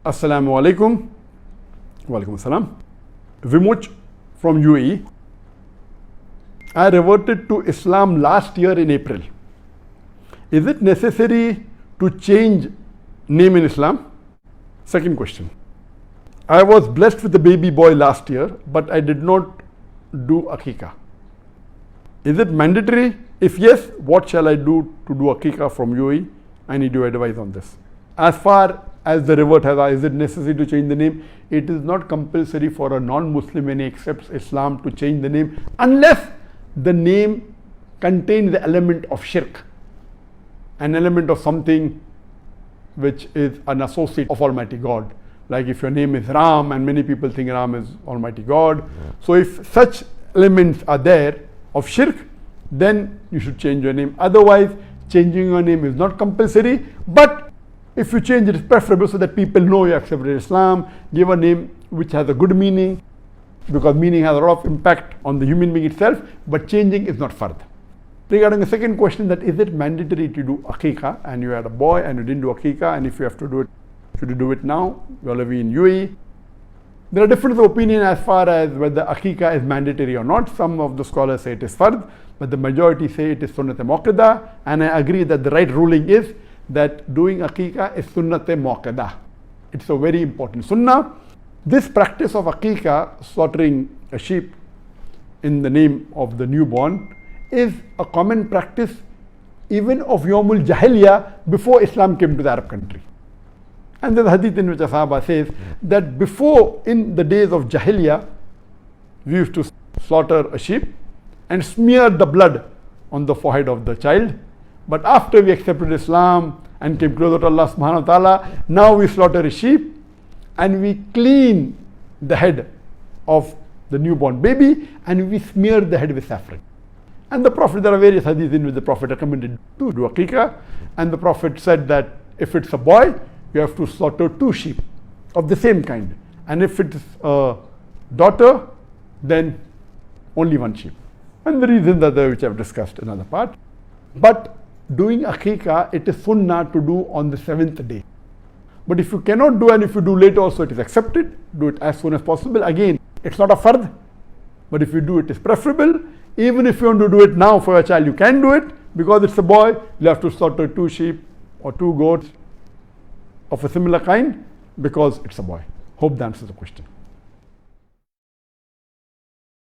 Assalamu alaikum. Walaikum assalam. Vimuch from UAE. I reverted to Islam last year in April. Is it necessary to change name in Islam? Second question. I was blessed with a baby boy last year, but I did not do Aqiqah. Is it mandatory? If yes, what shall I do to do Aqiqah from UAE? I need your advice on this. As far as the revert has asked, is it necessary to change the name? It is not compulsory for a non-Muslim when he accepts Islam to change the name unless the name contains the element of shirk, an element of something which is an associate of Almighty God. Like if your name is Ram and many people think Ram is Almighty God. So if such elements are there of shirk, then you should change your name. Otherwise, changing your name is not compulsory, but if you change it, it's preferable so that people know you accepted Islam. Give a name which has a good meaning, because meaning has a lot of impact on the human being itself, but changing is not fard. Regarding the second question, that is it mandatory to do Aqiqah, and you had a boy and you didn't do Aqiqah, and if you have to do it, should you do it now? You are living in UAE. There are different opinions as far as whether Aqiqah is mandatory or not. Some of the scholars say it is fard, but the majority say it is sunnat-e muakkada, and I agree that the right ruling is that doing Aqiqah is sunnat-e muakkada. It's a very important sunnah. This practice of Aqiqah, slaughtering a sheep in the name of the newborn, is a common practice even of Yawmul Jahiliyyah before Islam came to the Arab country. And there's a hadith in which a Sahaba says that before, in the days of Jahiliyyah, we used to slaughter a sheep and smear the blood on the forehead of the child. But after we accepted Islam and came closer to Allah subhanahu wa ta'ala, now we slaughter a sheep and we clean the head of the newborn baby and we smear the head with saffron. And the Prophet, there are various hadiths in which the Prophet recommended to do Aqiqah, and the Prophet said that if it's a boy, you have to slaughter 2 sheep of the same kind, and if it's a daughter, then only 1 sheep. And the reasons are there which I've discussed in another part. But doing Aqiqah, it is sunnah to do on the 7th day. But if you cannot do, and if you do later also, it is accepted. Do it as soon as possible. Again, it's not a fard, but if you do it, is preferable. Even if you want to do it now for a child, you can do it. Because it's a boy, you have to slaughter 2 sheep or 2 goats of a similar kind, because it's a boy. Hope that answers the question.